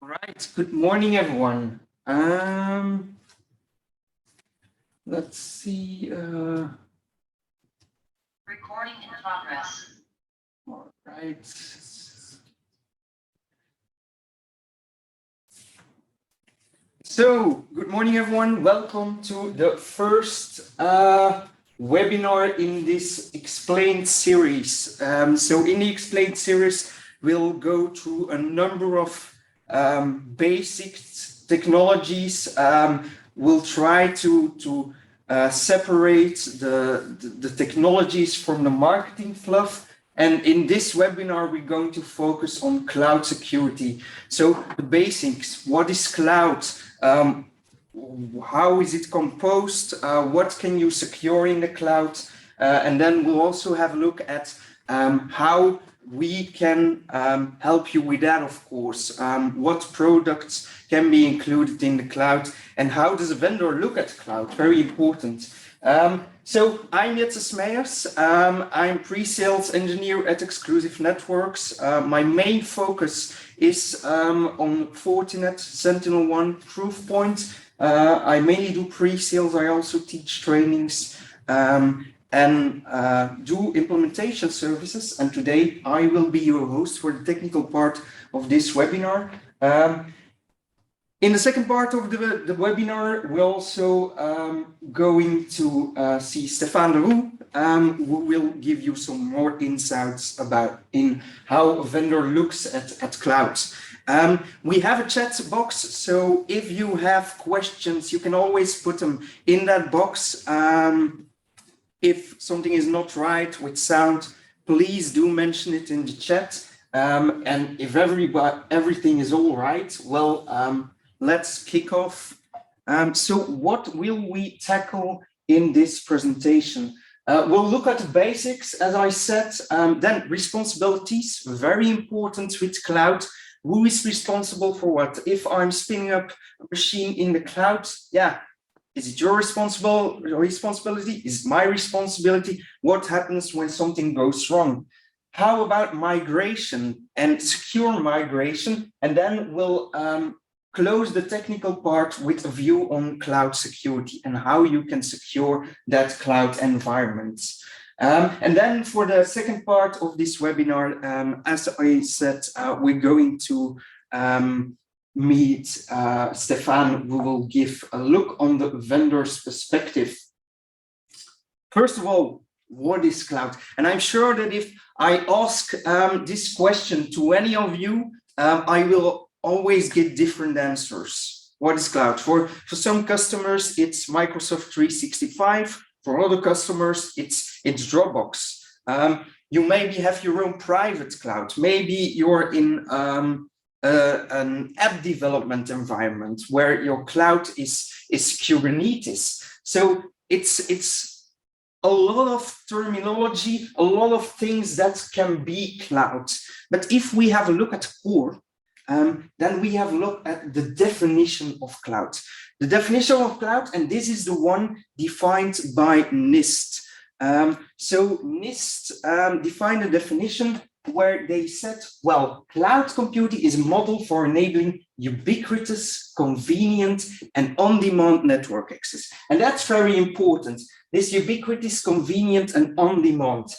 Right. Good morning, everyone. Let's see. Recording in progress. All right. So, good morning, everyone. Welcome to the first webinar in this Explained series. So, in the Explained series, we'll go through a number of basic technologies. We'll try to separate the technologies from the marketing fluff. And in this webinar, we're going to focus on cloud security. So the basics: what is cloud? How is it composed? What can you secure in the cloud? And then we'll also have a look at how we can help you with that, of course. What products can be included in the cloud, and how does a vendor look at cloud? Very important. So I'm Jetse Meijers. I'm pre-sales engineer at Exclusive Networks. My main focus is on Fortinet, SentinelOne, Proofpoint. I mainly do pre-sales. I also teach trainings and do implementation services. And today I will be your host for the technical part of this webinar. In the second part of the webinar, we're also going to see Stefan Leroux, who will give you some more insights about how a vendor looks at cloud. We have a chat box, so if you have questions, you can always put them in that box. If something is not right with sound, please do mention it in the chat. And if everything is all right, well, let's kick off. So what will we tackle in this presentation? We'll look at the basics, as I said, then responsibilities, very important with cloud. Who is responsible for what? If I'm spinning up a machine in the cloud, yeah, is it your responsibility? Is it my responsibility? What happens when something goes wrong? How about migration and secure migration? And then we'll close the technical part with a view on cloud security and how you can secure that cloud environment. And then for the second part of this webinar, as I said, we're going to meet Stefan, who will give a look on the vendor's perspective. First of all, what is cloud? And I'm sure that if I ask this question to any of you, I will always get different answers. What is cloud? For some customers, it's Microsoft 365. For other customers, it's Dropbox. You maybe have your own private cloud. Maybe you're in an app development environment where your cloud is Kubernetes. So it's a lot of terminology, a lot of things that can be cloud. But if we have a look at core, then we have a look at the definition of cloud. The definition of cloud, and this is the one defined by NIST. So NIST defined a definition where they said, well, cloud computing is a model for enabling ubiquitous, convenient, and on-demand network access. And that's very important. This ubiquitous, convenient, and on-demand.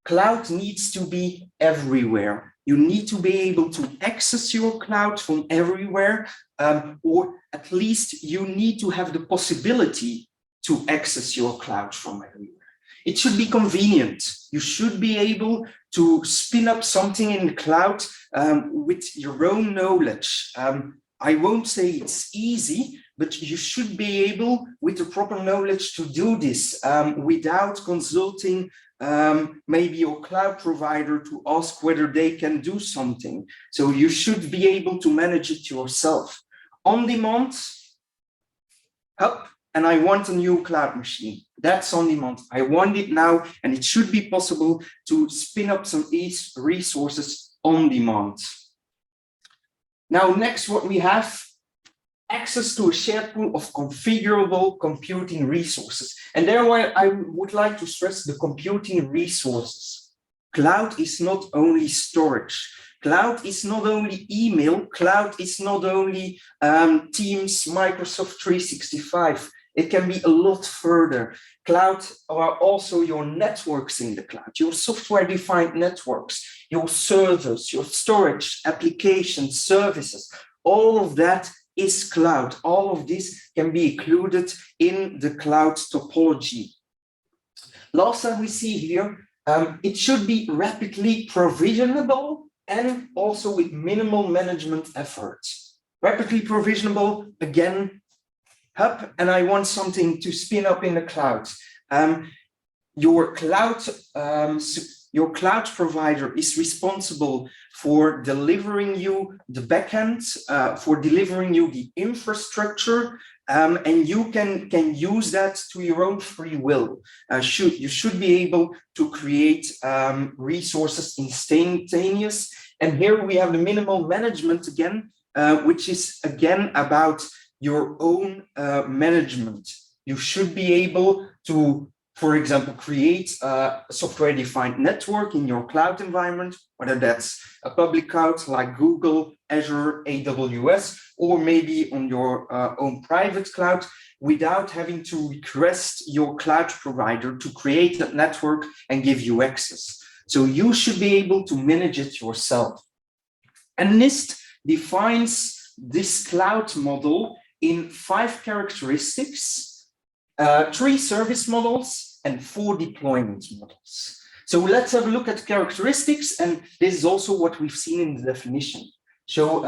Cloud needs to be everywhere. You need to be able to access your cloud from everywhere, or at least you need to have the possibility to access your cloud from everywhere. It should be convenient. You should be able to spin up something in the cloud with your own knowledge. I won't say it's easy, but you should be able, with the proper knowledge, to do this without consulting maybe your cloud provider to ask whether they can do something. So you should be able to manage it yourself. On demand, up, and I want a new cloud machine. That's on demand. I want it now, and it should be possible to spin up some resources on demand. Now, next, what we have, access to a shared pool of configurable computing resources. And there I would like to stress the computing resources. Cloud is not only storage. Cloud is not only email, cloud is not only Teams, Microsoft 365. It can be a lot further. Cloud are also your networks in the cloud, your software-defined networks, your servers, your storage, applications, services. All of that is cloud. All of this can be included in the cloud topology. Last time we see here, it should be rapidly provisionable and also with minimal management efforts. Rapidly provisionable, again, hub, and I want something to spin up in the cloud. Your cloud provider is responsible for delivering you the backend, for delivering you the infrastructure, and you can use that to your own free will. You should be able to create resources instantaneous. And here we have the minimal management again, which is again about your own management. You should be able to, for example, create a software-defined network in your cloud environment, whether that's a public cloud like Google, Azure, AWS, or maybe on your own private cloud, without having to request your cloud provider to create that network and give you access. So you should be able to manage it yourself. And NIST defines this cloud model in 5 characteristics, 3 service models, and 4 deployment models. So let's have a look at characteristics, and this is also what we've seen in the definition. So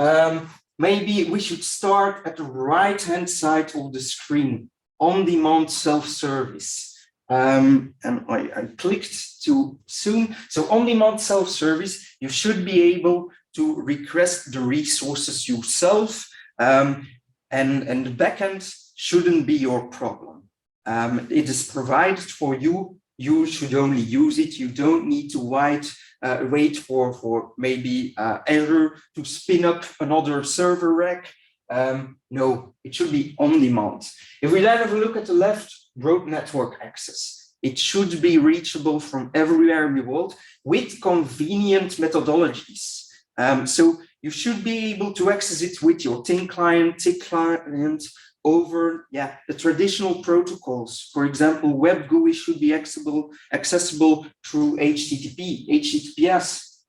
maybe we should start at the right-hand side of the screen, on-demand self-service. And I clicked too soon. So on-demand self-service, you should be able to request the resources yourself, and the backend shouldn't be your problem. It is provided for you. You should only use it. You don't need to wait for maybe Azure to spin up another server rack. No, it should be on demand. If we then have a look at the left, broad network access. It should be reachable from everywhere in the world with convenient methodologies. So you should be able to access it with your thin client, thick client, over the traditional protocols. For example, web GUI should be accessible through HTTP, HTTPS.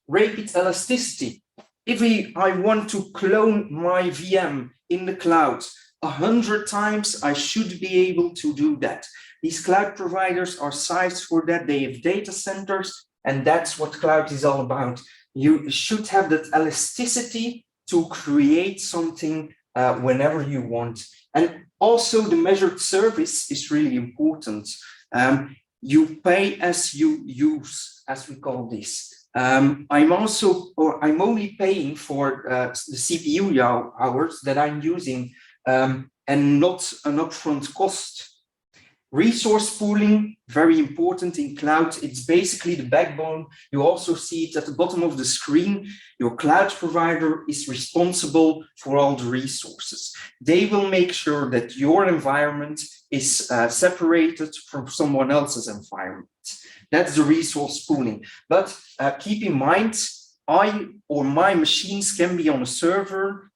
Rapid elasticity. If I want to clone my VM in the cloud 100 times, I should be able to do that. These cloud providers are sized for that. They have data centers, and that's what cloud is all about. You should have that elasticity to create something whenever you want. And also the measured service is really important. You pay as you use, as we call this. I'm only paying for the CPU hours that I'm using, and not an upfront cost. Resource pooling, very important in cloud. It's basically the backbone. You also see it at the bottom of the screen. Your cloud provider is responsible for all the resources. They will make sure that your environment is separated from someone else's environment. That's the resource pooling. But keep in mind, my machines can be on a server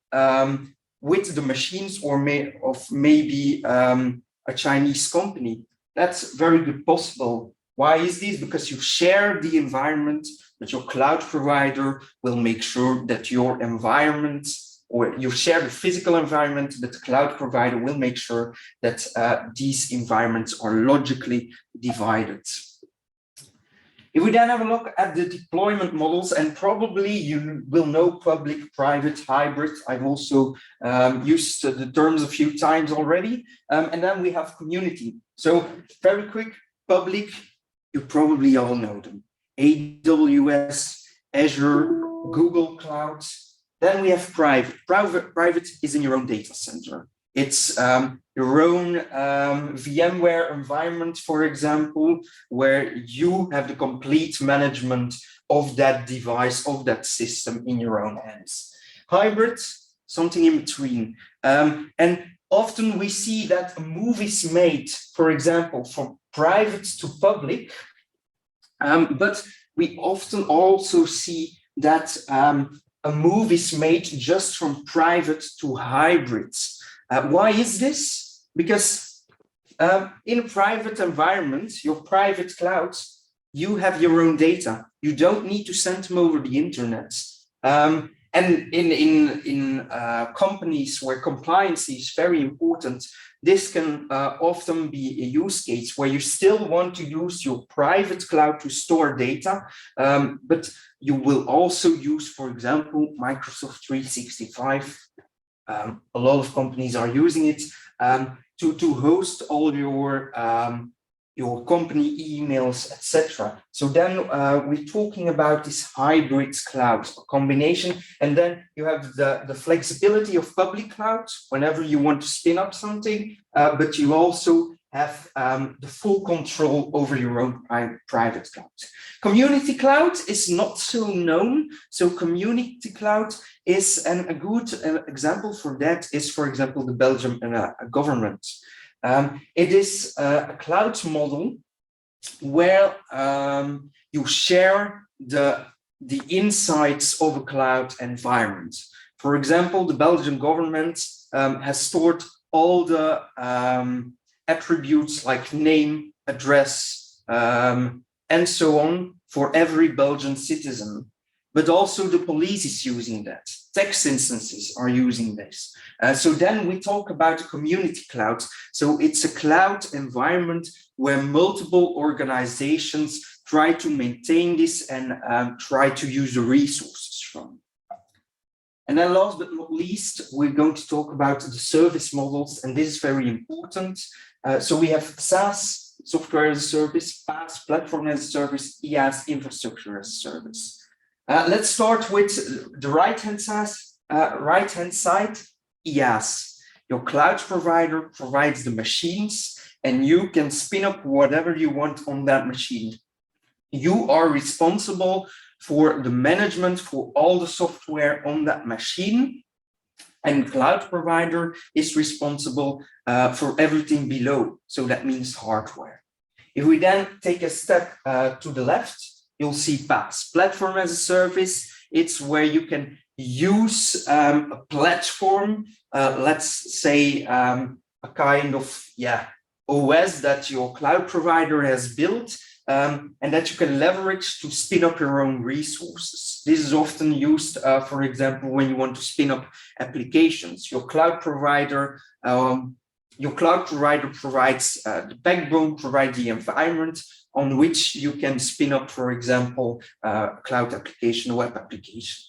with the machines of maybe a Chinese company. That's very good possible. Why is this? Because you share the environment, but your cloud provider will make sure that your environment, or you share the physical environment, but the cloud provider will make sure that these environments are logically divided. If we then have a look at the deployment models, and probably you will know public, private, hybrid. I've also used the terms a few times already. And then we have community. So very quick, public, you probably all know them. AWS, Azure, Google Cloud. Then we have private. Private is in your own data center. It's your own VMware environment, for example, where you have the complete management of that device, of that system in your own hands. Hybrid, something in between. And often we see that a move is made, for example, from private to public, but we often also see that a move is made just from private to hybrids. Why is this? Because in a private environment, your private cloud, you have your own data. You don't need to send them over the internet. And in companies where compliance is very important, this can often be a use case where you still want to use your private cloud to store data, but you will also use, for example, Microsoft 365. A lot of companies are using it to host all your company emails, etc. So then we're talking about this hybrid cloud combination, and then you have the flexibility of public cloud whenever you want to spin up something, but you also have the full control over your own private cloud. Community cloud is not so known. So community cloud is, and a good example for that is, for example, the Belgian government. It is a cloud model where you share the insights of a cloud environment. For example, the Belgian government has stored all the attributes like name, address, and so on for every Belgian citizen. But also the police is using that. Text instances are using this. So then we talk about community cloud. So it's a cloud environment where multiple organizations try to maintain this and try to use the resources from. And then last but not least, we're going to talk about the service models, and this is very important. So we have SaaS, software as a service, PaaS, platform as a service, IaaS, infrastructure as a service. Let's start with the right-hand side, IaaS. Your cloud provider provides the machines, and you can spin up whatever you want on that machine. You are responsible for the management for all the software on that machine, and cloud provider is responsible for everything below. So that means hardware. If we then take a step to the left, you'll see PaaS, platform as a service. It's where you can use a platform, let's say a kind of OS that your cloud provider has built, and that you can leverage to spin up your own resources. This is often used, for example, when you want to spin up applications. Your cloud provider provides the backbone, provides the environment on which you can spin up, for example, a cloud application, a web application.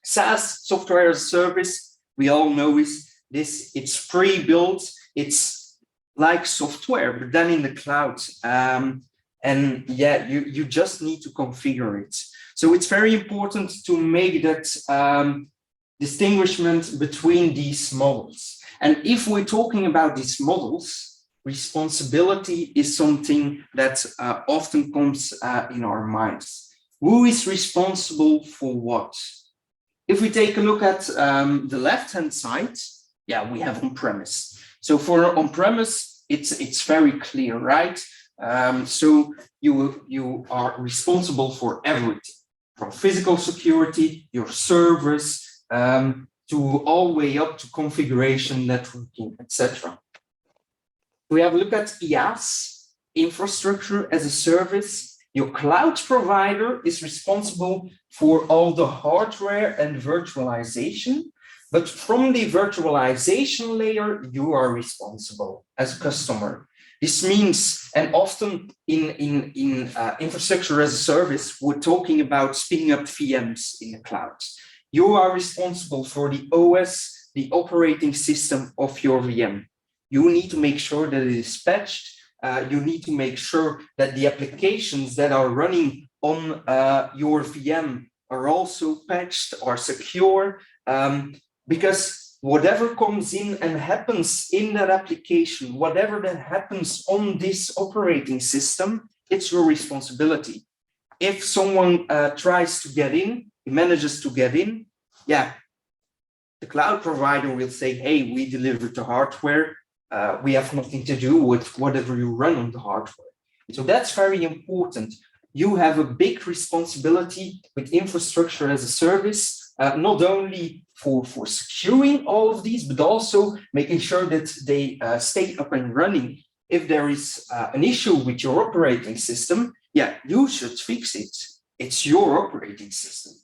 SaaS, software as a service, we all know it's pre-built, it's like software, but then in the cloud. And yeah, you just need to configure it. So it's very important to make that distinguishment between these models. And if we're talking about these models, responsibility is something that often comes in our minds. Who is responsible for what? If we take a look at the left-hand side, we have on-premise. So for on-premise, it's very clear, right? So you are responsible for everything, from physical security, your servers, to all the way up to configuration, networking, etc. We have a look at IaaS, infrastructure as a service. Your cloud provider is responsible for all the hardware and virtualization, but from the virtualization layer, you are responsible as a customer. This means, and often in infrastructure as a service, we're talking about spinning up VMs in the cloud. You are responsible for the OS, the operating system of your VM. You need to make sure that it is patched. You need to make sure that the applications that are running on your VM are also patched or secure, because whatever comes in and happens in that application, whatever that happens on this operating system, it's your responsibility. If someone tries to get in, he manages to get in, the cloud provider will say, hey, we delivered the hardware. We have nothing to do with whatever you run on the hardware. So that's very important. you have a big responsibility with infrastructure as a service, not only for securing all of these, but also making sure that they stay up and running. If there is an issue with your operating system, yeah, you should fix it. It's your operating system.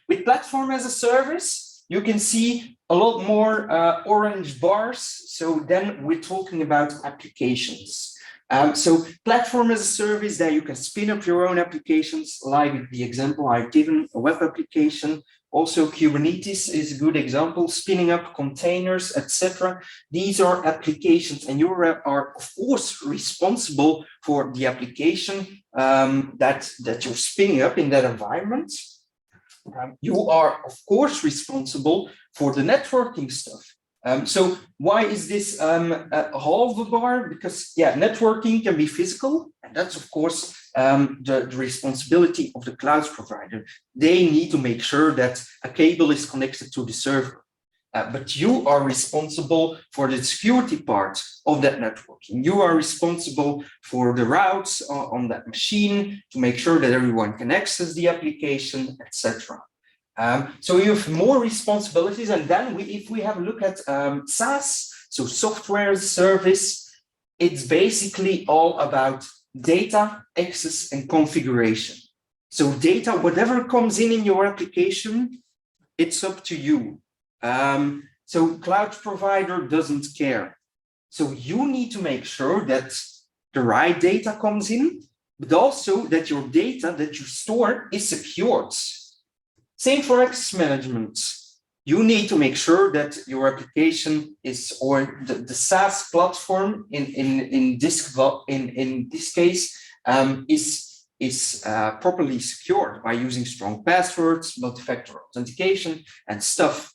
With platform as a service, you can see a lot more orange bars. So then we're talking about applications. So platform as a service, that you can spin up your own applications, like the example I've given, a web application. Also, Kubernetes is a good example, spinning up containers, etc. These are applications, and you are, of course, responsible for the application that you're spinning up in that environment. You are, of course, responsible for the networking stuff. So why is this half a bar? Because, yeah, networking can be physical, and that's, of course, the responsibility of the cloud provider. They need to make sure that a cable is connected to the server. But you are responsible for the security part of that networking. You are responsible for the routes on that machine to make sure that everyone can access the application, etc. So you have more responsibilities. And then if we have a look at SaaS, so software as a service, it's basically all about data, access, and configuration. So data, whatever comes in your application, it's up to you. So cloud provider doesn't care. So you need to make sure that the right data comes in, but also that your data that you store is secured. Same for access management. You need to make sure that your application is, or the SaaS platform in this case is properly secured by using strong passwords, multi-factor authentication, and stuff.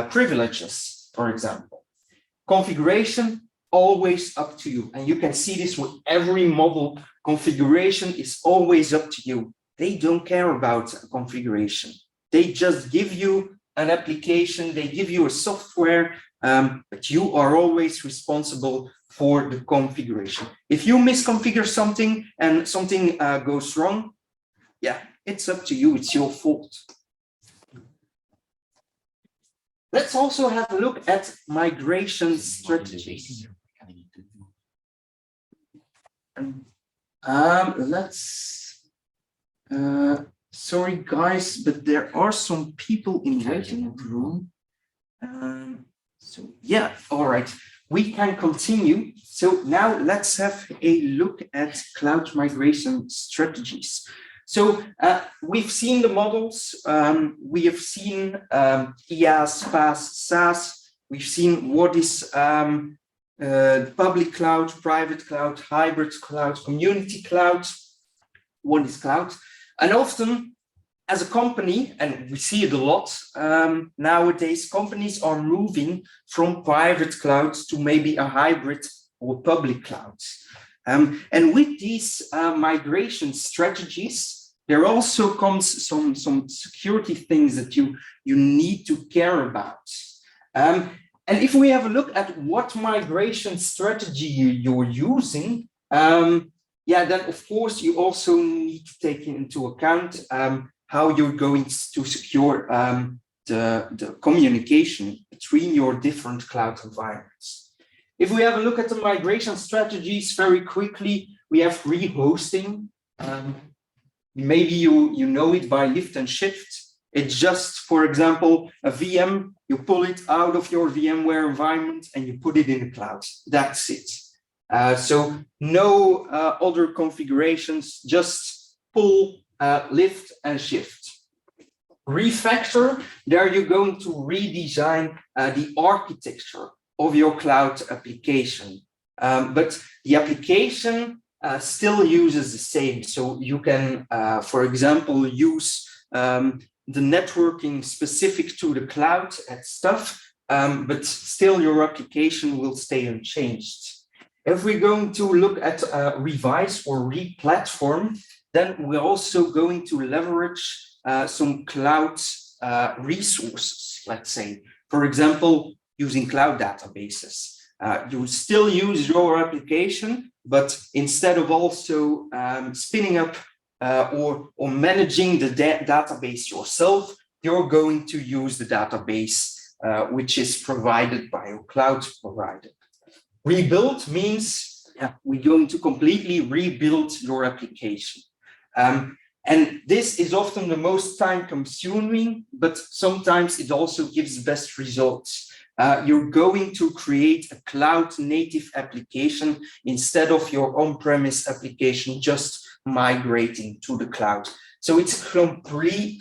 Privileges, for example. Configuration, always up to you. And you can see this with every model. Configuration is always up to you. They don't care about configuration. They just give you an application, they give you a software, but you are always responsible for the configuration. If you misconfigure something and something goes wrong, yeah, it's up to you, it's your fault. Let's also have a look at migration strategies. Sorry guys, but there are some people in the waiting room. So yeah, all right, we can continue. So now let's have a look at cloud migration strategies. So we've seen the models, we have seen IaaS, PaaS, SaaS, we've seen what is public cloud, private cloud, hybrid cloud, community cloud, what is cloud. And often as a company, and we see it a lot nowadays, companies are moving from private clouds to maybe a hybrid or public clouds. And with these migration strategies, there also comes some security things that you need to care about. And if we have a look at what migration strategy you're using, yeah, then of course you also need to take into account how you're going to secure the communication between your different cloud environments. If we have a look at the migration strategies very quickly, we have rehosting. Maybe you know it by lift and shift. It's just, for example, a VM, you pull it out of your VMware environment and you put it in the cloud. That's it. So no other configurations, just pull, lift and shift. Refactor, there you're going to redesign the architecture of your cloud application. But the application still uses the same. So you can, for example, use the networking specific to the cloud and stuff, but still your application will stay unchanged. If we're going to look at revise or re-platform, then we're also going to leverage some cloud resources, let's say. For example, using cloud databases. You still use your application, but instead of also spinning up or managing the database yourself, you're going to use the database which is provided by your cloud provider. Rebuild means we're going to completely rebuild your application. And this is often the most time consuming, but sometimes it also gives best results. You're going to create a cloud native application instead of your on-premise application just migrating to the cloud. So it's a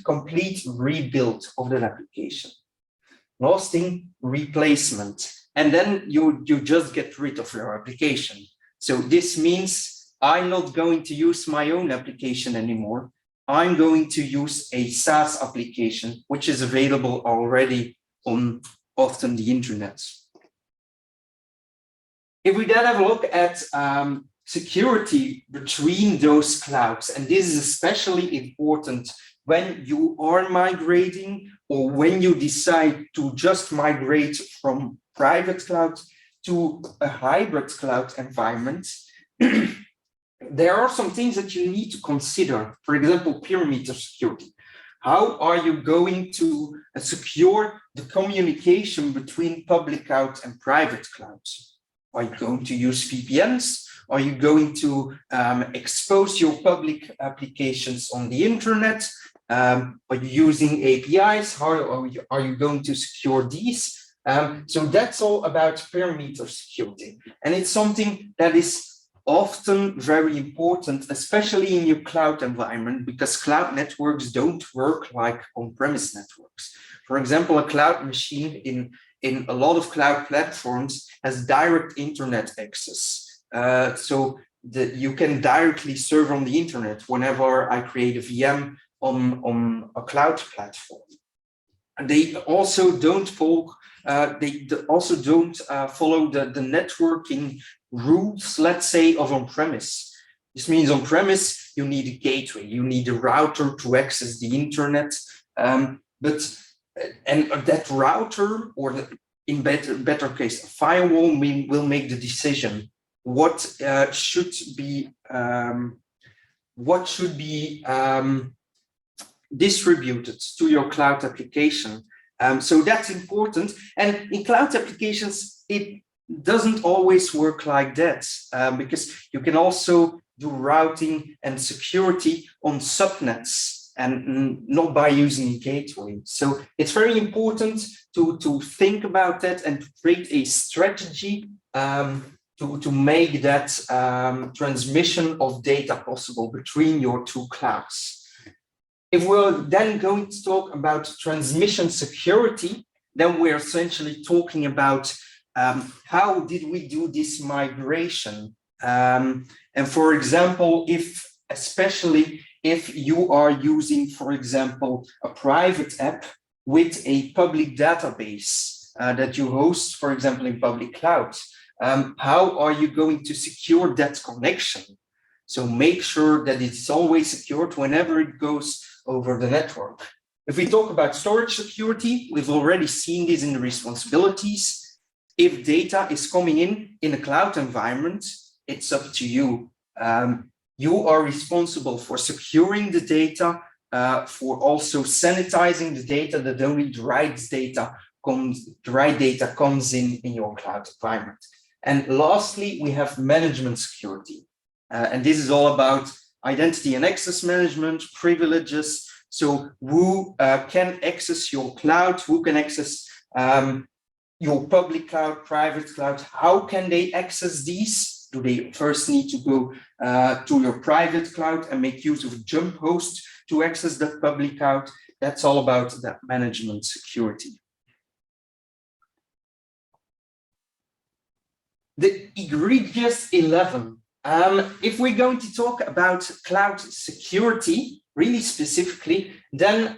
complete rebuild of that application. Last thing, replacement. And then you just get rid of your application. So this means I'm not going to use my own application anymore. I'm going to use a SaaS application, which is available already on often the internet. If we then have a look at security between those clouds, and this is especially important when you are migrating or when you decide to just migrate from private cloud to a hybrid cloud environment, there are some things that you need to consider. For example, perimeter security. How are you going to secure the communication between public cloud and private clouds? Are you going to use VPNs? Are you going to expose your public applications on the internet? Are you using APIs? How are you going to secure these? So that's all about perimeter security. And it's something that is often very important, especially in your cloud environment, because cloud networks don't work like on-premise networks. For example, a cloud machine in a lot of cloud platforms has direct internet access. So that you can directly serve on the internet whenever I create a VM on a cloud platform. And they also don't follow the networking rules, let's say, of on-premise. This means on-premise, you need a gateway, you need a router to access the internet, and that router, or in better case, a firewall, will make the decision what should be distributed to your cloud application. So that's important. And in cloud applications, it doesn't always work like that, because you can also do routing and security on subnets and not by using a gateway. So it's very important to think about that and to create a strategy to make that transmission of data possible between your two clouds. If we're then going to talk about transmission security, then we're essentially talking about how did we do this migration? And for example, especially if you are using, for example, a private app with a public database that you host, for example, in public cloud, how are you going to secure that connection? So make sure that it's always secured whenever it goes over the network. If we talk about storage security, we've already seen this in the responsibilities. If data is coming in a cloud environment, it's up to you. You are responsible for securing the data, for also sanitizing the data, that only the right data comes in your cloud environment. And lastly, we have management security. And this is all about identity and access management, privileges. So who can access your cloud, who can access your public cloud, private cloud, how can they access these? Do they first need to go to your private cloud and make use of a jump host to access that public cloud? That's all about that management security. The egregious 11. If we're going to talk about cloud security, really specifically, then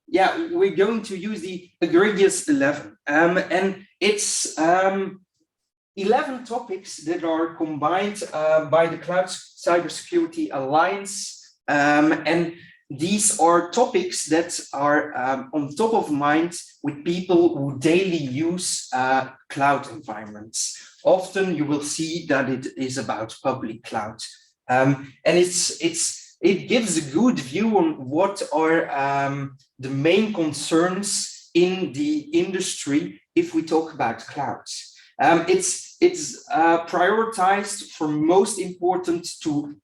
we're going to use the egregious 11. And it's 11 topics that are combined by the Cloud Cybersecurity Alliance. And these are topics that are on top of mind with people who daily use cloud environments. Often you will see that it is about public cloud. And it's it gives a good view on what are the main concerns in the industry if we talk about clouds. It's prioritized from most important to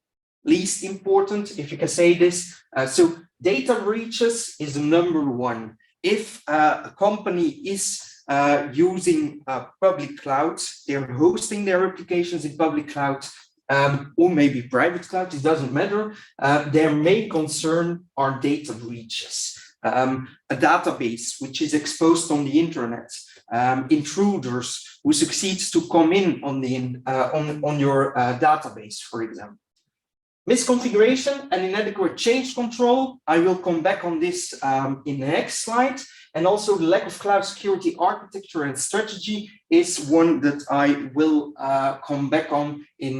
least important, if you can say this. So data breaches is the #1. If a company is using public clouds, they're hosting their applications in public cloud, or maybe private cloud, it doesn't matter. Their main concern are data breaches. A database which is exposed on the internet, intruders who succeeds to come in on the on your database, for example. Misconfiguration and inadequate change control. I will come back on this in the next slide. And also the lack of cloud security architecture and strategy is one that I will come back on in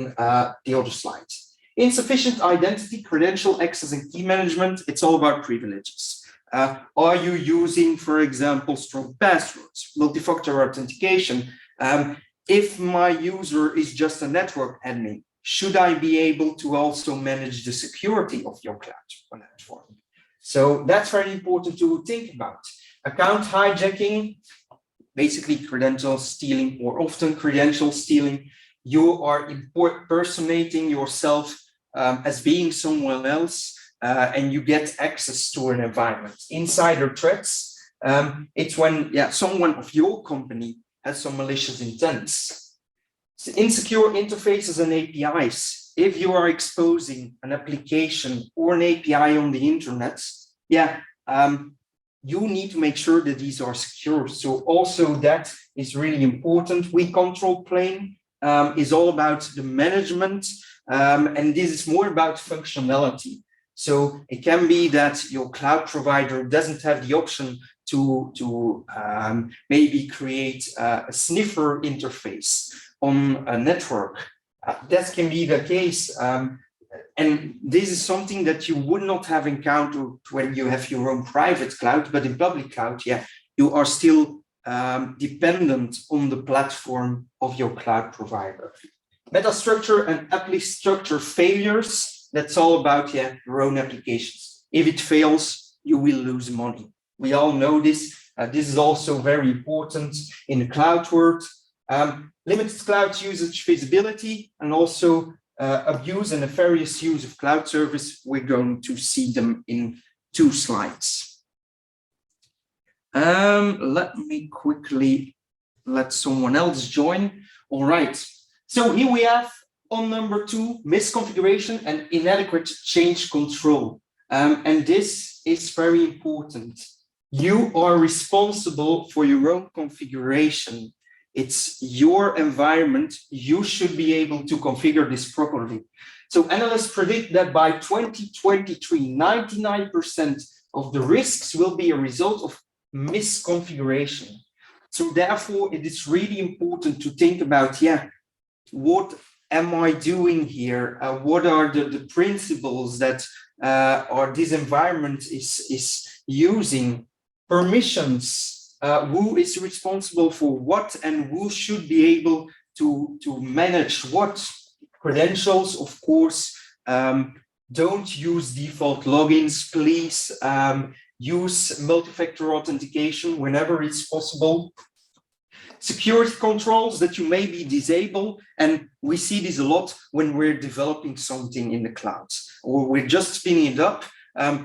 the other slides. Insufficient identity, credential access, and key management. It's all about privileges. Are you using, for example, strong passwords, multi-factor authentication? If my user is just a network admin, should I be able to also manage the security of your cloud platform? So that's very important to think about. Account hijacking, basically credential stealing, or often credential stealing. You are impersonating yourself as being someone else, and you get access to an environment. Insider threats, it's when someone of your company has some malicious intents. So insecure interfaces and APIs. If you are exposing an application or an API on the internet, you need to make sure that these are secure. So also that is really important. We control plane is all about the management, and this is more about functionality. So it can be that your cloud provider doesn't have the option to maybe create a sniffer interface on a network. That can be the case. And this is something that you would not have encountered when you have your own private cloud, but in public cloud, you are still dependent on the platform of your cloud provider. Metastructure and appli structure failures, that's all about your own applications. If it fails, you will lose money. We all know this. This is also very important in the cloud world. Limited cloud usage visibility, and also abuse and nefarious use of cloud service. We're going to see them in 2 slides. Let me quickly let someone else join. All right. So here we have on #2, misconfiguration and inadequate change control. And this is very important. You are responsible for your own configuration. It's your environment. You should be able to configure this properly. So analysts predict that by 2023, 99% of the risks will be a result of misconfiguration. So therefore, it is really important to think about, what am I doing here? What are the principles that this environment is using? Permissions. Who is responsible for what, and who should be able to manage what? Credentials, of course. Don't use default logins, please. Use multi-factor authentication whenever it's possible. Security controls that you maybe disable, and we see this a lot when we're developing something in the cloud, or we're just spinning it up.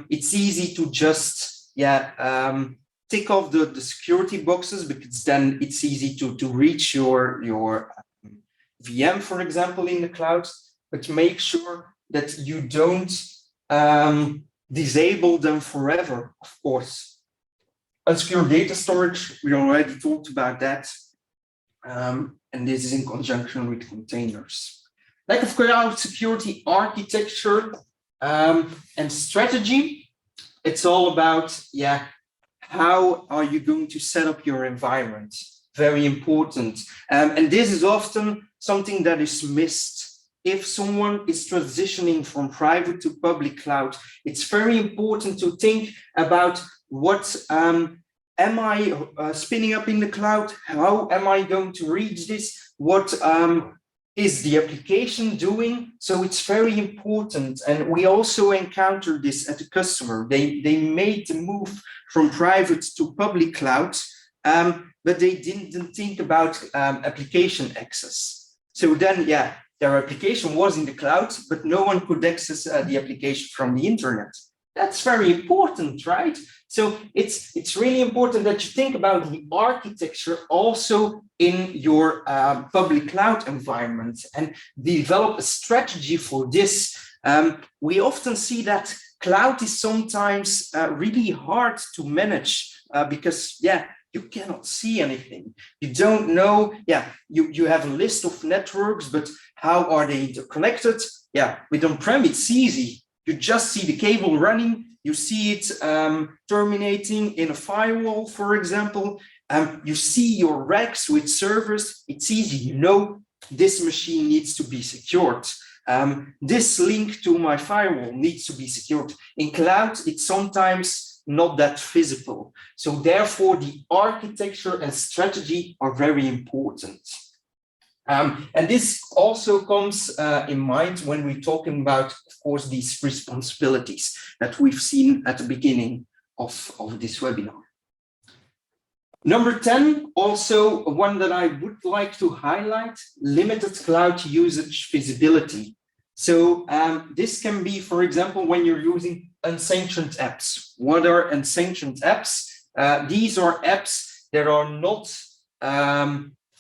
It's easy to just tick off the security boxes, because then it's easy to reach your VM, for example, in the cloud, but make sure that you don't disable them forever, of course. Unsecure data storage, we already talked about that. And this is in conjunction with containers. Lack of cloud security architecture and strategy. It's all about, how are you going to set up your environment? Very important. And this is often something that is missed. If someone is transitioning from private to public cloud, it's very important to think about what am I spinning up in the cloud? How am I going to reach this? What is the application doing? So it's very important. And we also encountered this at the customer. They made the move from private to public cloud, but they didn't think about application access. So then, yeah, their application was in the cloud, but no one could access the application from the internet. That's very important, right? So it's really important that you think about the architecture also in your public cloud environment and develop a strategy for this. We often see that cloud is sometimes really hard to manage because, yeah, you cannot see anything. You don't know, yeah, you have a list of networks, but how are they interconnected? Yeah, with on-prem, it's easy. You just see the cable running. You see it terminating in a firewall, for example. You see your racks with servers. It's easy. You know this machine needs to be secured. This link to my firewall needs to be secured. In cloud, it's sometimes not that visible. So therefore, the architecture and strategy are very important. And this also comes in mind when we're talking about, of course, these responsibilities that we've seen at the beginning of this webinar. Number 10, also one that I would like to highlight, limited cloud usage visibility. So this can be, for example, when you're using unsanctioned apps. What are unsanctioned apps? These are apps that are not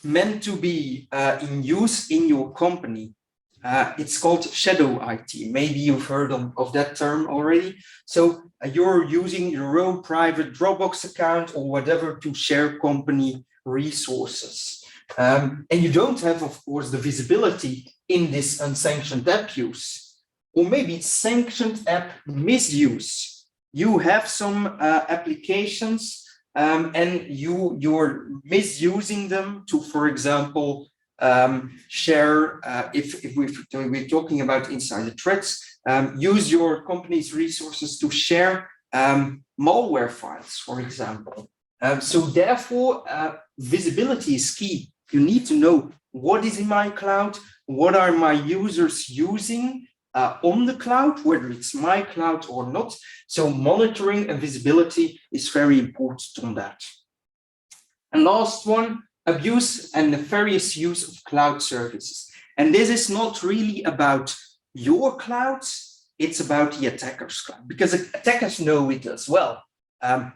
meant to be in use in your company. It's called shadow IT. Maybe you've heard of that term already. So you're using your own private Dropbox account or whatever to share company resources. And you don't have, of course, the visibility in this unsanctioned app use. Or maybe it's sanctioned app misuse. You have some applications and you're misusing them to, for example, share, if we're talking about insider threats, use your company's resources to share malware files, for example. So therefore, visibility is key. You need to know what is in my cloud, what are my users using on the cloud, whether it's my cloud or not. So monitoring and visibility is very important on that. And last one, abuse and nefarious use of cloud services. And this is not really about your clouds, it's about the attacker's cloud, because attackers know it as well.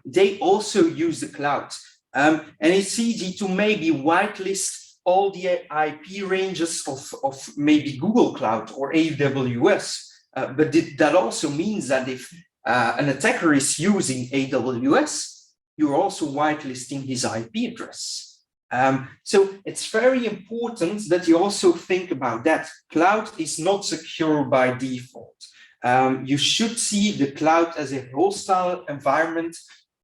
They also use the cloud. And it's easy to maybe whitelist all the IP ranges of maybe Google Cloud or AWS. But that also means that if an attacker is using AWS, you're also whitelisting his IP address. So it's very important that you also think about that. Cloud is not secure by default. You should see the cloud as a hostile environment,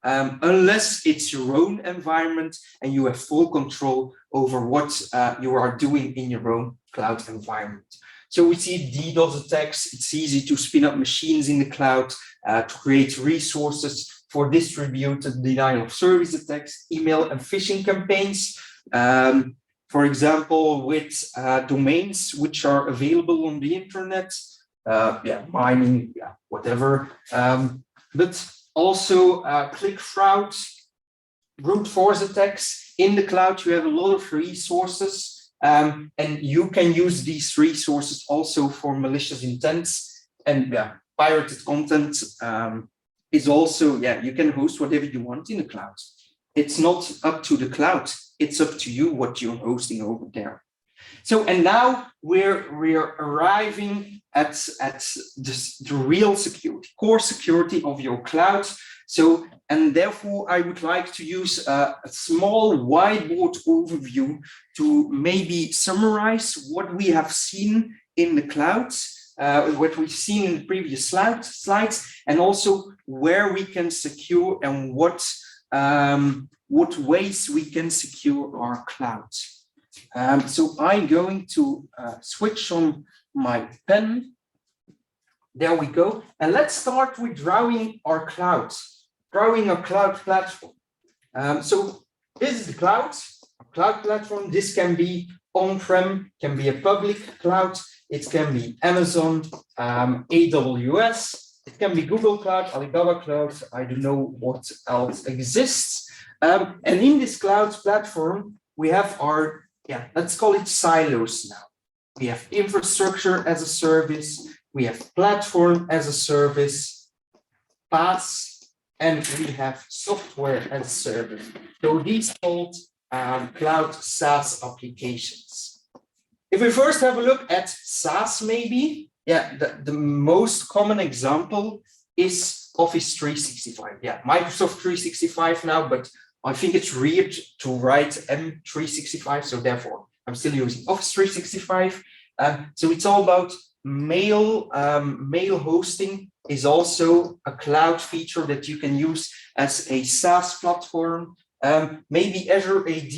unless it's your own environment and you have full control over what you are doing in your own cloud environment. So we see DDoS attacks. It's easy to spin up machines in the cloud to create resources for distributed denial of service attacks, email and phishing campaigns. For example, with domains which are available on the internet, mining, whatever. But also click fraud, brute force attacks. In the cloud, you have a lot of resources, and you can use these resources also for malicious intents. And pirated content is also, you can host whatever you want in the cloud. It's not up to the cloud. It's up to you what you're hosting over there. So, and now we're arriving at the real security, core security of your cloud. So, and therefore I would like to use a small whiteboard overview to maybe summarize what we have seen in the clouds, what we've seen in the previous slides, and also where we can secure and what ways we can secure our clouds. So I'm going to switch on my pen. There we go. And let's start with drawing our cloud platform. So this is the cloud. cloud platform. This can be on-prem, can be a public cloud. It can be Amazon, AWS. It can be Google Cloud, Alibaba Cloud. I don't know what else exists. And in this cloud platform, we have our, let's call it silos now. We have infrastructure as a service. We have platform as a service, PaaS, and we have software as a service. So these called cloud SaaS applications. If we first have a look at SaaS, maybe, the most common example is Office 365. Microsoft 365 now, but I think it's weird to write M365, so therefore I'm still using Office 365. So it's all about mail. Mail hosting is also a cloud feature that you can use as a SaaS platform. Maybe Azure AD,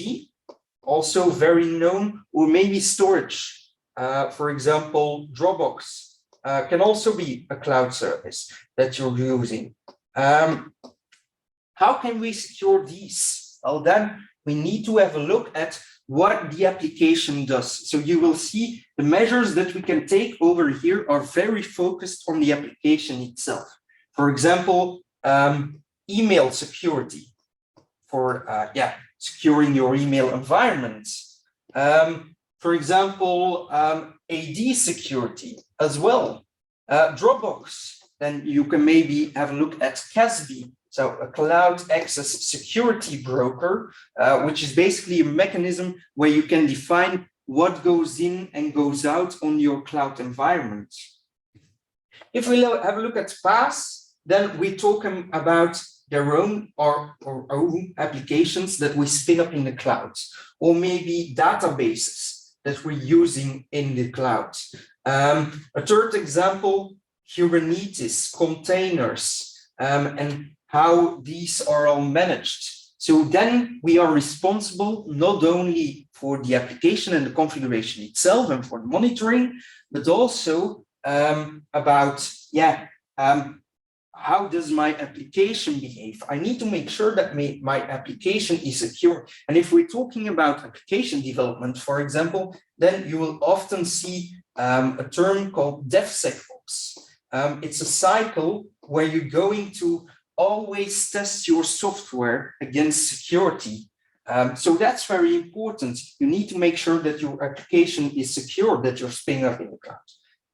also very known, or maybe storage. For example, Dropbox can also be a cloud service that you're using. How can we secure these? Well, then we need to have a look at what the application does. So you will see the measures that we can take over here are very focused on the application itself. For example, email security for securing your email environment. For example, AD security as well. Dropbox, then you can maybe have a look at CASB. So a cloud access security broker, which is basically a mechanism where you can define what goes in and goes out on your cloud environment. If we have a look at PaaS, then we're talking about their own or own applications that we spin up in the cloud, or maybe databases that we're using in the cloud. A third example, Kubernetes, containers, and how these are all managed. So then we are responsible not only for the application and the configuration itself and for the monitoring, but also about, how does my application behave? I need to make sure that my application is secure. And if we're talking about application development, for example, then you will often see a term called DevSecOps. It's a cycle where you're going to always test your software against security. So that's very important. You need to make sure that your application is secure, that you're spinning up in the cloud.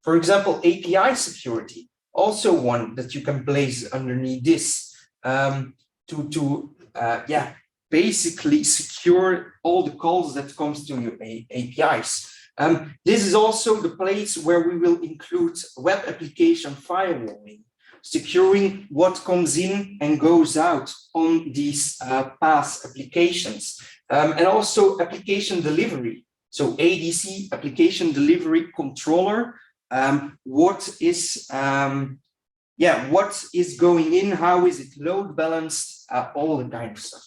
For example, API security, also one that you can place underneath this to basically secure all the calls that comes to your APIs. This is also the place where we will include web application firewalling, securing what comes in and goes out on these PaaS applications, and also application delivery. So ADC, application delivery controller, what is going in, how is it load balanced, all the kind of stuff.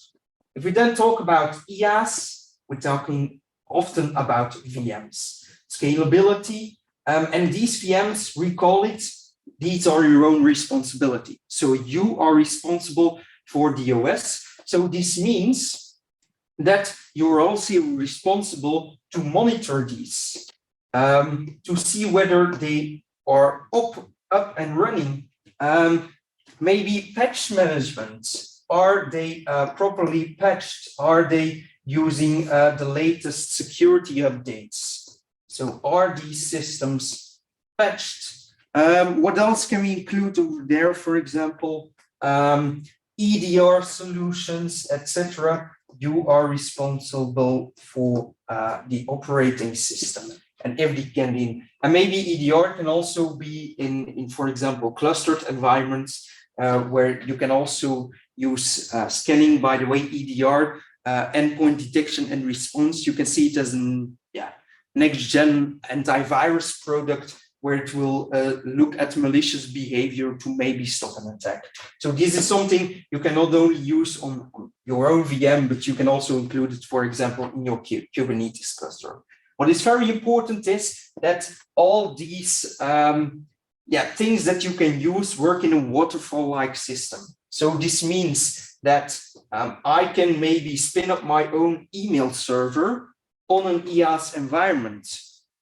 If we then talk about IaaS, we're talking often about VMs, scalability, and these VMs, we call it, these are your own responsibility. So you are responsible for the OS. So this means that you're also responsible to monitor these, to see whether they are up and running. Maybe patch management. Are they properly patched? Are they using the latest security updates? So are these systems patched? What else can we include over there? For example, EDR solutions, etc. You are responsible for the operating system and everything can be in. And maybe EDR can also be in for example, clustered environments where you can also use scanning. By the way, EDR, endpoint detection and response, you can see it as an next-gen antivirus product where it will look at malicious behavior to maybe stop an attack. So this is something you can not only use on your own VM, but you can also include it, for example, in your Kubernetes cluster. What is very important is that all these things that you can use work in a waterfall-like system. So this means that I can maybe spin up my own email server on an IaaS environment.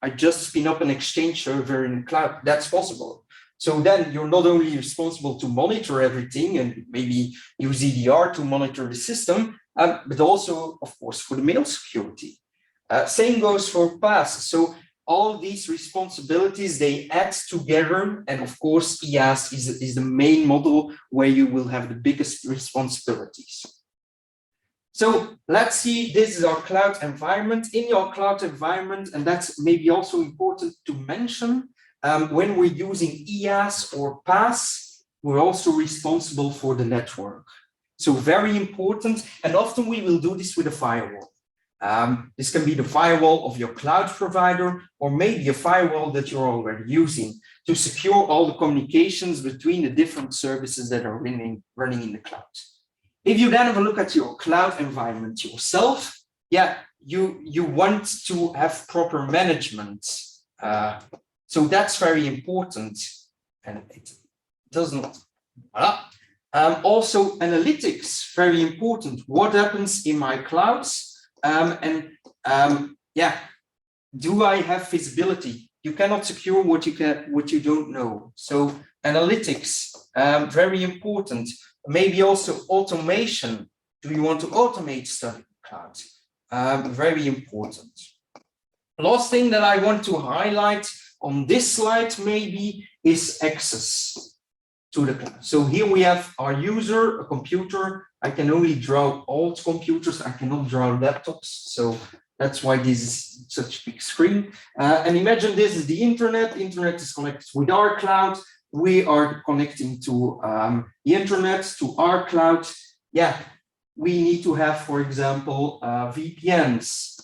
I just spin up an Exchange server in the cloud. That's possible. So then you're not only responsible to monitor everything and maybe use EDR to monitor the system, but also, of course, for the mail security. Same goes for PaaS. So all these responsibilities, they add together. And of course, IaaS is the main model where you will have the biggest responsibilities. So let's see, this is our cloud environment. In your cloud environment, and that's maybe also important to mention, when we're using IaaS or PaaS, we're also responsible for the network. So very important, and often we will do this with a firewall. This can be the firewall of your cloud provider, or maybe a firewall that you're already using to secure all the communications between the different services that are running in the cloud. If you then have a look at your cloud environment yourself, you want to have proper management. So that's very important, and it doesn't. Also, analytics, very important. What happens in my clouds? Do I have visibility? You cannot secure what you don't know. So analytics, very important. Maybe also automation. Do you want to automate stuff in the cloud? Very important. Last thing that I want to highlight on this slide maybe is access to the cloud. So here we have our user, a computer. I can only draw old computers. I cannot draw laptops. So that's why this is such a big screen. And imagine this is the internet. Internet is connected with our cloud. We are connecting to the internet, to our cloud. We need to have, for example, VPNs,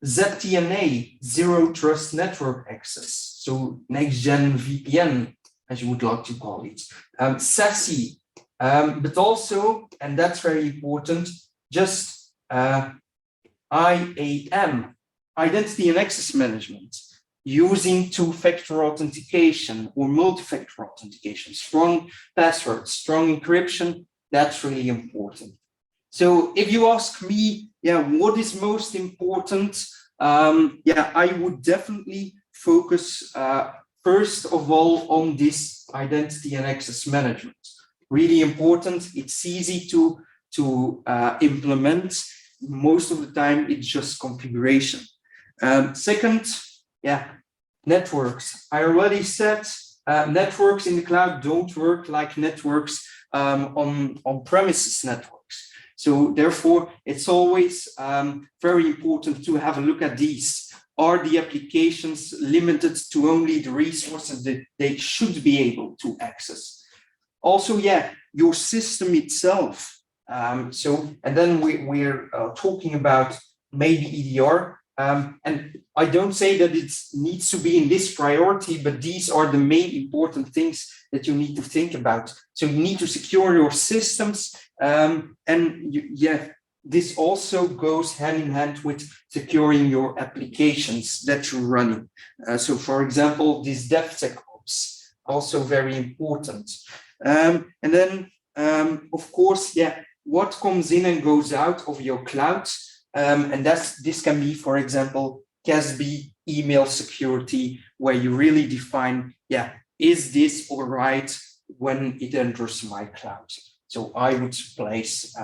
ZTNA, Zero Trust Network Access. So next-gen VPN, as you would like to call it. SASE, but also, and that's very important, just IAM, Identity and Access Management, using two-factor authentication or multi-factor authentication, strong passwords, strong encryption, that's really important. So if you ask me, what is most important? I would definitely focus first of all on this identity and access management. Really important. It's easy to implement. Most of the time, it's just configuration. Second, networks. I already said networks in the cloud don't work like networks on-premises networks. So therefore, it's always very important to have a look at these. Are the applications limited to only the resources that they should be able to access? Also, your system itself. And then we're talking about maybe EDR. And I don't say that it needs to be in this priority, but these are the main important things that you need to think about. So you need to secure your systems. This also goes hand in hand with securing your applications that you're running. So for example, this DevSecOps, also very important. And then, of course, what comes in and goes out of your cloud. And this can be, for example, CASB, email security, where you really define, is this all right when it enters my cloud? So I would place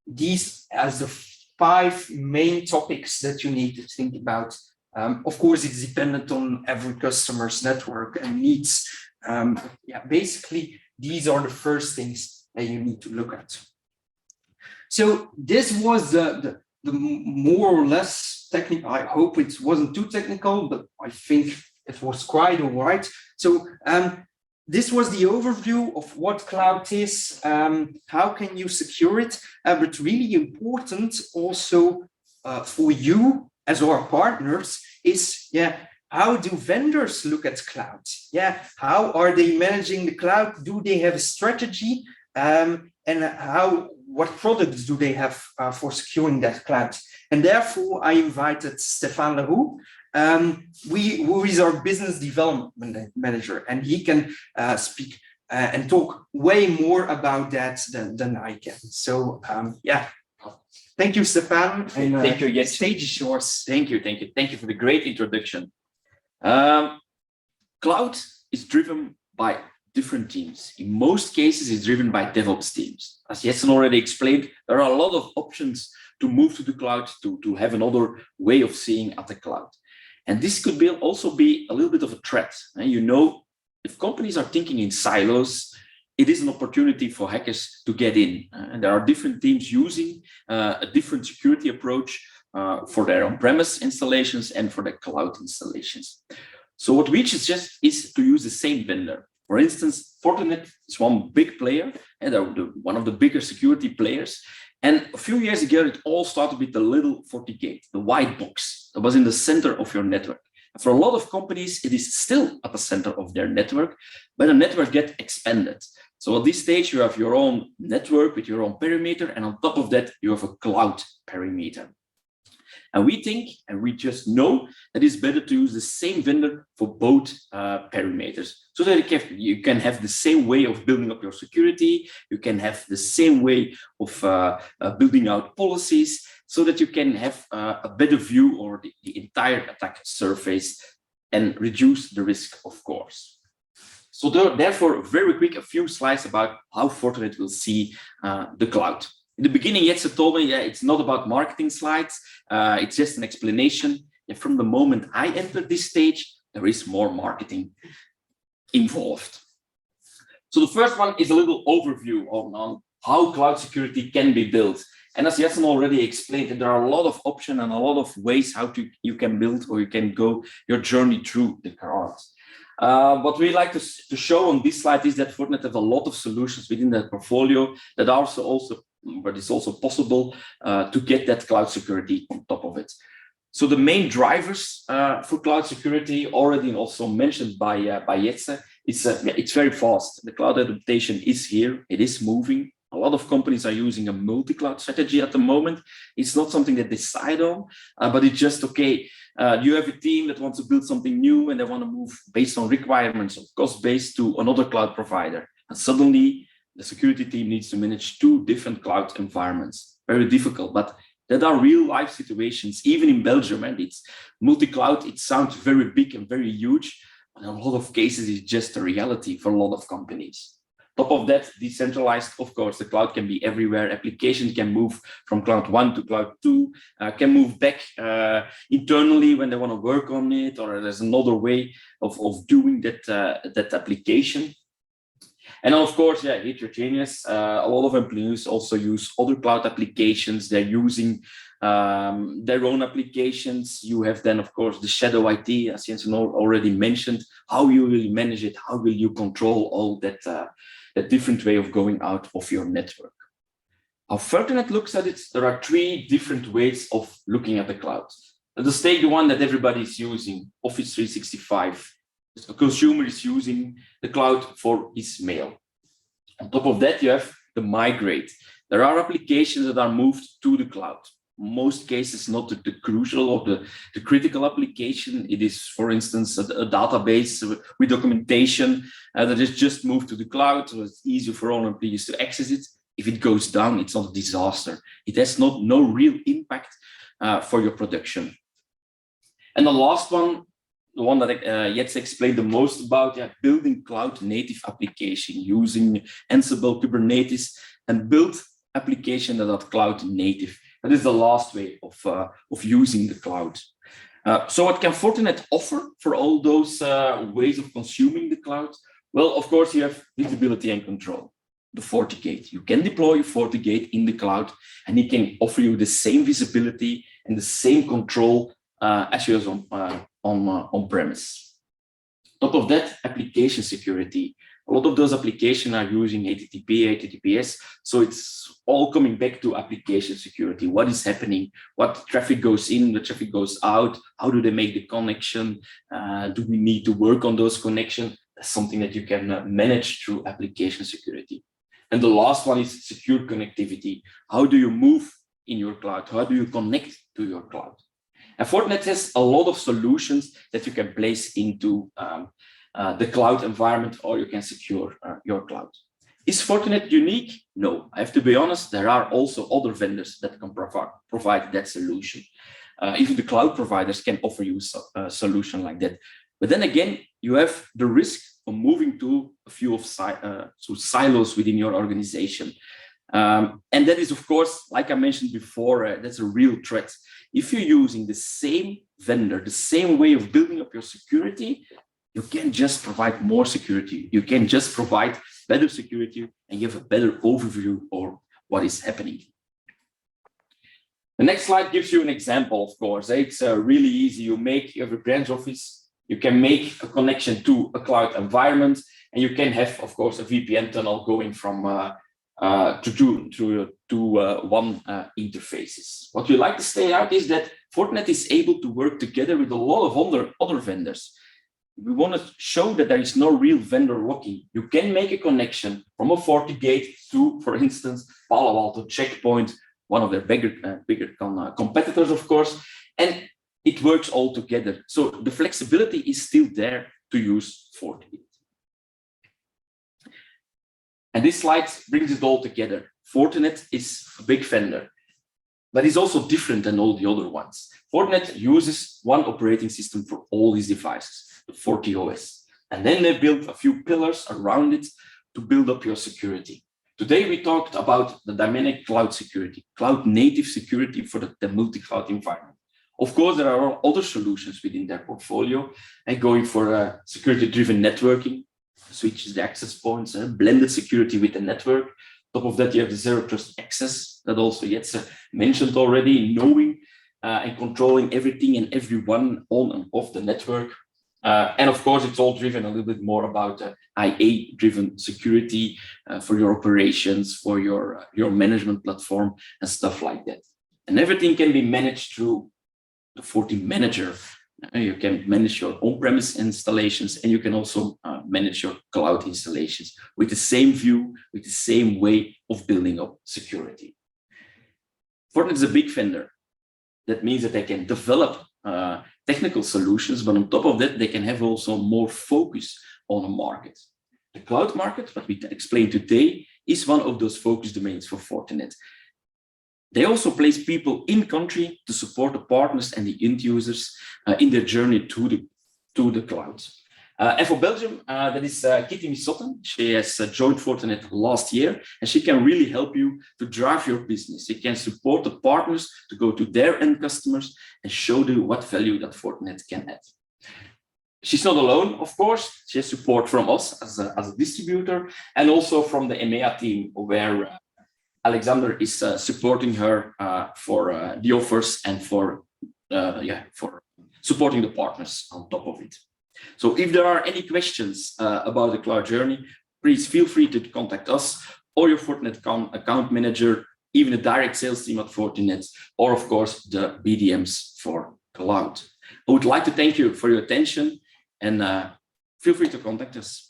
these as the 5 main topics that you need to think about. Of course, it's dependent on every customer's network and needs. Basically, these are the first things that you need to look at. So this was the more or less technical. I hope it wasn't too technical, but I think it was quite all right. So this was the overview of what cloud is, how can you secure it, but really important also for you as our partners is, how do vendors look at cloud? How are they managing the cloud? Do they have a strategy? And what products do they have for securing that cloud? And therefore, I invited Stéphane Leroux, who is our business development manager, and he can speak and talk way more about that than I can. So yeah, thank you, Stefan. And, Thank you. Yes, stage is yours. thank you for the great introduction. Cloud is driven by different teams. In most cases, it's driven by DevOps teams. As Jetsen already explained, there are a lot of options to move to the cloud, to have another way of seeing at the cloud. And this could also be a little bit of a threat. And you know, if companies are thinking in silos, it is an opportunity for hackers to get in. And there are different teams using a different security approach for their on-premise installations and for their cloud installations. So what we suggest is to use the same vendor. For instance, Fortinet is one big player, and they're one of the bigger security players. And a few years ago, it all started with the little FortiGate, the white box that was in the center of your network. For a lot of companies, it is still at the center of their network, but the network gets expanded. So at this stage, you have your own network with your own perimeter, and on top of that, you have a cloud perimeter. And we think, and we just know, that it's better to use the same vendor for both perimeters, so that you can have the same way of building up your security, you can have the same way of building out policies, so that you can have a better view over the entire attack surface and reduce the risk, of course. So therefore, very quick, a few slides about how Fortinet will see the cloud. In the beginning, Jetsen told me, yeah, it's not about marketing slides. It's just an explanation. And from the moment I entered this stage, there is more marketing involved. So the first one is a little overview on how cloud security can be built. And as Jetsen already explained, there are a lot of options and a lot of ways how you can build, or you can go your journey through the cloud. What we like to show on this slide is that Fortinet has a lot of solutions within that portfolio that but it's also possible to get that cloud security on top of it. So the main drivers for cloud security, already also mentioned by Jetsen, it's very fast. The cloud adaptation is here, it is moving. A lot of companies are using a multi-cloud strategy at the moment. It's not something they decide on, but it's just, okay, you have a team that wants to build something new and they want to move based on requirements of cost base to another cloud provider. And suddenly the security team needs to manage 2 different cloud environments. Very difficult, but that are real life situations, even in Belgium, and it's multi-cloud. It sounds very big and very huge, but in a lot of cases, it's just a reality for a lot of companies. Top of that, decentralized, of course, the cloud can be everywhere. Applications can move from cloud 1 to cloud 2, can move back internally when they want to work on it, or there's another way of doing that application. And of course, yeah, heterogeneous. A lot of employees also use other cloud applications. They're using their own applications. You have then, of course, the shadow IT, as Jensen already mentioned. How you will manage it? How will you control all that different way of going out of your network? How Fortinet looks at it, there are 3 different ways of looking at the cloud. Let's take the one that everybody is using, Office 365. The consumer is using the cloud for his mail. On top of that, you have the migrate. There are applications that are moved to the cloud. Most cases, not the crucial or the critical application. It is, for instance, a database with documentation that is just moved to the cloud, so it's easier for all employees to access it. If it goes down, it's not a disaster. It has no real impact for your production. And the last one, the one that Jetsen explained the most about, building cloud native application using Ansible, Kubernetes, and build application that are cloud native. That is the last way of using the cloud. So what can Fortinet offer for all those ways of consuming the cloud? Well, of course, you have visibility and control. The FortiGate. You can deploy a FortiGate in the cloud, and it can offer you the same visibility and the same control as you have on-premise. Top of that, application security. A lot of those applications are using HTTP, HTTPS, so it's all coming back to application security. What is happening? What traffic goes in? What traffic goes out? How do they make the connection? Do we need to work on those connections? That's something that you can manage through application security. And the last one is secure connectivity. How do you move in your cloud? How do you connect to your cloud? And Fortinet has a lot of solutions that you can place into the cloud environment, or you can secure your cloud. Is Fortinet unique? No, I have to be honest, there are also other vendors that can provide that solution. Even the cloud providers can offer you a solution like that. But then again, you have the risk of moving to a few of silos within your organization. And that is, of course, like I mentioned before, that's a real threat. If you're using the same vendor, the same way of building up your security, you can just provide more security. You can just provide better security, and you have a better overview of what is happening. The next slide gives you an example, of course. It's really easy. You have a branch office, you can make a connection to a cloud environment, and you can have, of course, a VPN tunnel going from to one interfaces. What we like to say out is that Fortinet is able to work together with a lot of other vendors. We want to show that there is no real vendor locking. You can make a connection from a FortiGate to, for instance, Palo Alto, Checkpoint, one of their bigger competitors, of course, and it works all together. So the flexibility is still there to use FortiGate. And this slide brings it all together. Fortinet is a big vendor, but it's also different than all the other ones. Fortinet uses one operating system for all these devices, the FortiOS. And then they built a few pillars around it to build up your security. Today, we talked about the dynamic cloud security, cloud native security for the multi-cloud environment. Of course, there are other solutions within their portfolio, and going for security-driven networking, switches, the access points, blended security with the network. On top of that, you have the zero trust access that also Jetse mentioned already, knowing and controlling everything and everyone on and off the network. And of course, it's all driven a little bit more about IA-driven security for your operations, for your management platform and stuff like that. And everything can be managed through the FortiManager. You can manage your on-premise installations, and you can also manage your cloud installations with the same view, with the same way of building up security. Fortinet is a big vendor. That means that they can develop technical solutions, but on top of that, they can have also more focus on a market. The cloud market, what we explained today, is one of those focus domains for Fortinet. They also place people in country to support the partners and the end users in their journey to the cloud. And for Belgium, that is Kitty Missotten. She has joined Fortinet last year, and she can really help you to drive your business. She can support the partners to go to their end customers and show them what value that Fortinet can add. She's not alone, of course. She has support from us as a distributor, and also from the EMEA team, where Alexander is supporting her for the offers and for supporting the partners on top of it. So if there are any questions about the cloud journey, please feel free to contact us or your Fortinet account manager, even the direct sales team at Fortinet, or of course the BDMs for cloud. I would like to thank you for your attention, and feel free to contact us.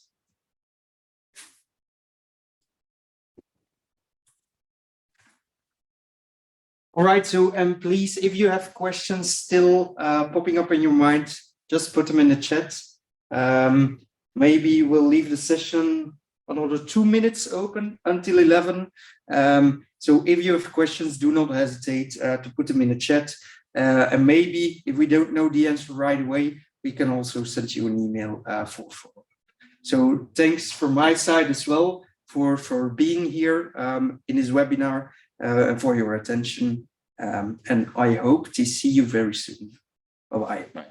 All right, so please, if you have questions still popping up in your mind, just put them in the chat. Maybe we'll leave the session another 2 minutes open until 11. So if you have questions, do not hesitate to put them in the chat. And maybe if we don't know the answer right away, we can also send you an email for follow-up. So thanks from my side as well for being here in this webinar. For your attention, and I hope to see you very soon. Bye-bye.